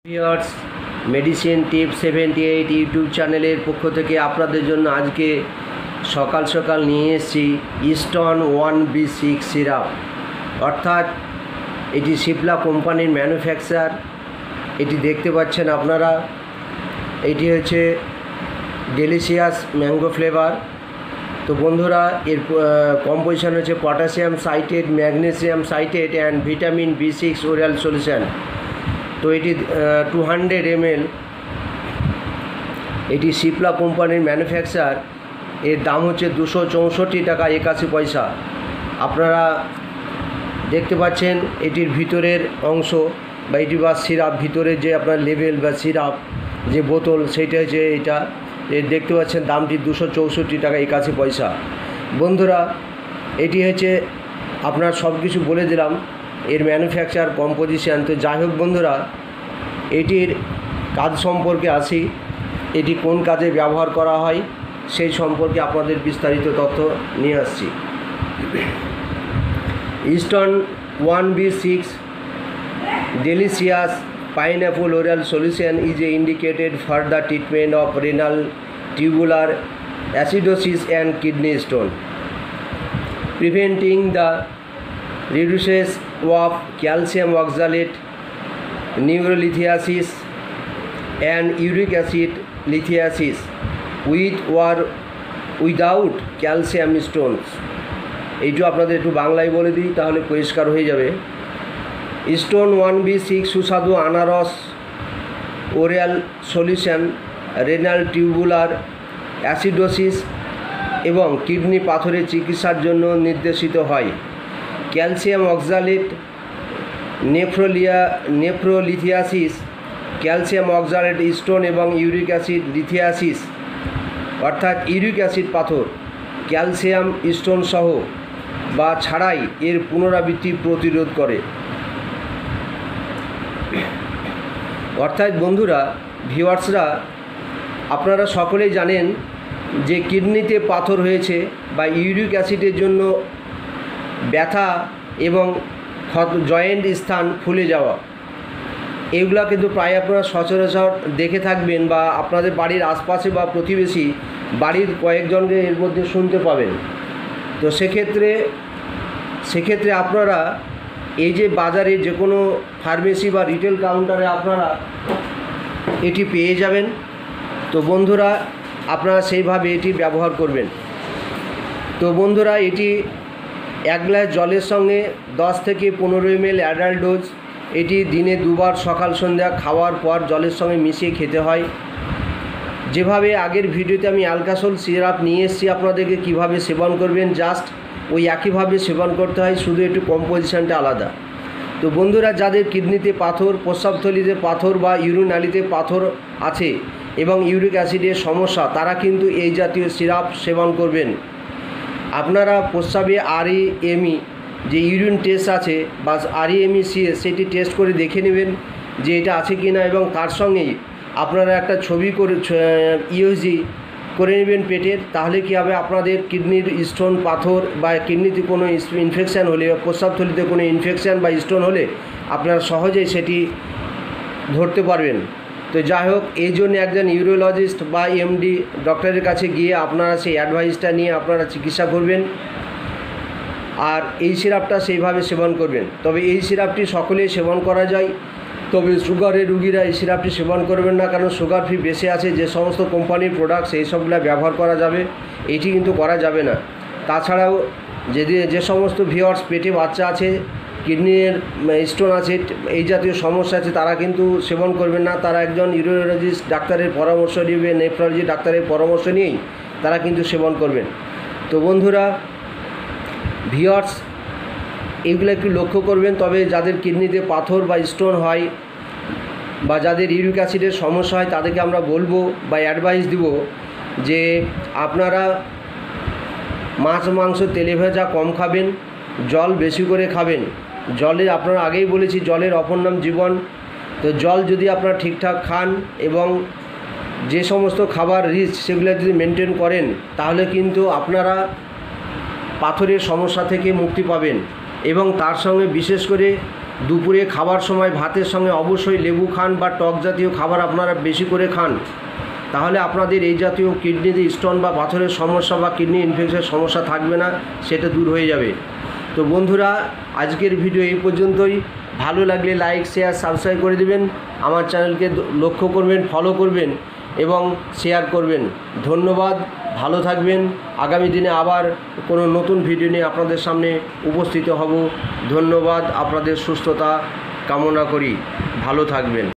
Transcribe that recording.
Viewers medicine টিপ 78 YouTube চ্যানেলের পক্ষ থেকে আপনাদের জন্য আজকে সকাল সকাল নিয়ে এসেছি ইস্টন 1B6 সিরাপ। অর্থাৎ এটি সিপলা কোম্পানির ম্যানুফ্যাকচার। এটি দেখতে পাচ্ছেন আপনারা, এটি হচ্ছে ডেলিশিয়াস ম্যাঙ্গো ফ্লেভার। তো বন্ধুরা, এর কম্পোজিশন হচ্ছে potassium সাইটেট, magnesium সাইটেট and vitamin B6 oral solution. তো এটি 200 ml। এটি সিপলা কোম্পানির ম্যানুফ্যাকচার। এর দাম হচ্ছে 264 টাকা 81 পয়সা। আপনারা দেখতে পাচ্ছেন এটির ভিতরের অংশ বা এটি বা সিরাপ, ভিতরের যে আপনার লেভেল বা সিরাপ যে বোতল, সেইটা হচ্ছে এটা। এর দেখতে পাচ্ছেন দামটি 264 টাকা 81 পয়সা। বন্ধুরা, এটি হচ্ছে আপনার সব কিছু বলে দিলাম, এর ম্যানুফ্যাকচার, কম্পোজিশন। তো যাই হোক বন্ধুরা, এটির কাজ সম্পর্কে আসি। এটি কোন কাজে ব্যবহার করা হয় সেই সম্পর্কে আপনাদের বিস্তারিত তথ্য নিয়ে আসছি। Easton 1B6 delicious pineapple oral solution is indicated for the treatment of renal tubular acidosis and kidney stone, preventing the reduces of calcium oxalate, neurolithiasis and uric acid lithiasis with or without calcium stones। এইটা আপনাদের একটু বাংলায় বলে দিই, তাহলে পরিষ্কার হয়ে যাবে। ইস্টন 1B6 সুস্বাদু আনারস oral solution renal tubular acidosis এবং কিডনি পাথরের চিকিৎসার জন্য নির্দেশিত হয়। Calcium oxalate, nephrolithiasis, calcium oxalate stone এবং ইউরিক অ্যাসিড লিথিয়াসিস অর্থাৎ ইউরিক অ্যাসিড পাথর, ক্যালসিয়াম স্টোন সহ বা ছাড়াই এর পুনরাবৃত্তি প্রতিরোধ করে। অর্থাৎ বন্ধুরা, ভিউয়ার্সরা, আপনারা সকলেই জানেন যে কিডনিতে পাথর হয়েছে বা ইউরিক অ্যাসিডের জন্য ব্যথা এবং জয়েন্ট স্থান ফুলে যাওয়া, এগুলা কিন্তু প্রায় আপনারা সচরাচর দেখে থাকবেন বা আপনাদের বাড়ির আশপাশে বা প্রতিবেশী বাড়ির কয়েকজনকে এর মধ্যে শুনতে পাবেন। তো সেক্ষেত্রে আপনারা এই যে বাজারে যে কোনো ফার্মেসি বা রিটেল কাউন্টারে আপনারা এটি পেয়ে যাবেন। তো বন্ধুরা, আপনারা সেইভাবে এটি ব্যবহার করবেন। তো বন্ধুরা, এটি 1 গ্লাস জলের সঙ্গে 10 থেকে 15 ml অ্যাডাল্ট ডোজ। এটি দিনে 2 বার সকাল সন্ধ্যা খাওয়ার পর জলের সঙ্গে মিশিয়ে খেতে হয়। যেভাবে আগের ভিডিওতে আমি অ্যালকাসল সিরাপ নিয়ে এসেছি আপনাদেরকে কিভাবে সেবন করবেন, জাস্ট ওই একইভাবে সেবন করতে হয়, শুধু একটু কম্পোজিশনটা আলাদা। তো বন্ধুরা, যাদের কিডনিতে পাথর, প্রস্রাবথলিতে পাথর বা ইউরিনালিতে পাথর আছে এবং ইউরিক অ্যাসিডের সমস্যা, তারা কিন্তু এই জাতীয় সিরাপ সেবন করবেন। আপনারা প্রস্রাবে REME যে ইউরিন টেস্ট আছে বা REME-CS, সেটি টেস্ট করে দেখে নেবেন যে এটা আছে কি না, এবং তার সঙ্গেই আপনারা একটা ছবি করে EOG করে নেবেন পেটের। তাহলে কী হবে, আপনাদের কিডনির স্টোন, পাথর বা কিডনিতে কোনো ইনফেকশান হলে বা প্রস্রাবথলিতে কোনো ইনফেকশান বা স্টোন হলে আপনারা সহজেই সেটি ধরতে পারবেন। তো যাই হোক, এই জন্য একজন ইউরোলজিস্ট বা MD ডক্টরের কাছে গিয়ে আপনারা সেই অ্যাডভাইসটা নিয়ে আপনারা চিকিৎসা করবেন আর এই সিরাপটা সেইভাবে সেবন করবেন। তবে এই সিরাপটি সকলেই সেবন করা যায়, তবে সুগারের রুগীরা এই সিরাপটি সেবন করবেন না, কারণ সুগার ফ্রি বেশি আছে যে সমস্ত কোম্পানির প্রোডাক্টস, এই সবগুলো ব্যবহার করা যাবে, এটি কিন্তু করা যাবে না। তাছাড়াও যে সমস্ত ভিউয়ার্স পেটে বাচ্চা আছে, কিডনির স্টোন আছে, এই জাতীয় সমস্যা আছে, তারা কিন্তু সেবন করবেন না। তারা একজন ইউরোলজিস্ট ডাক্তারের পরামর্শ নেবেন, নেফ্রোলজি ডাক্তারের পরামর্শ নিয়েই তারা কিন্তু সেবন করবেন। তো বন্ধুরা, ভিউয়ার্স, এইগুলো একটু লক্ষ্য করবেন। তবে যাদের কিডনিতে পাথর বা স্টোন হয় বা যাদের ইউরিক অ্যাসিডের সমস্যা হয়, তাদেরকে আমরা বলবো বা অ্যাডভাইস দিব যে আপনারা মাছ, মাংস, তেলে ভাজা কম খাবেন, জল বেশি করে খাবেন। জলে আপনারা আগেই বলেছি, জলের অপর নাম জীবন। তো জল যদি আপনারা ঠিকঠাক খান এবং যে সমস্ত খাবার রিচ সেগুলো যদি মেনটেন করেন, তাহলে কিন্তু আপনারা পাথরের সমস্যা থেকে মুক্তি পাবেন। এবং তার সঙ্গে বিশেষ করে দুপুরে খাবার সময় ভাতের সঙ্গে অবশ্যই লেবু খান বা টক জাতীয় খাবার আপনারা বেশি করে খান, তাহলে আপনাদের এই জাতীয় কিডনিতে স্টোন বা পাথরের সমস্যা বা কিডনি ইনফেকশনের সমস্যা থাকবে না, সেটা দূর হয়ে যাবে। তো বন্ধুরা, আজকের ভিডিও এই পর্যন্তই। ভালো লাগলে লাইক, শেয়ার, সাবস্ক্রাইব করে দেবেন। আমার চ্যানেলকে লক্ষ্য করবেন, ফলো করবেন এবং শেয়ার করবেন। ধন্যবাদ, ভালো থাকবেন। আগামী দিনে আবার কোনো নতুন ভিডিও নিয়ে আপনাদের সামনে উপস্থিত হব। ধন্যবাদ, আপনাদের সুস্থতা কামনা করি। ভালো থাকবেন।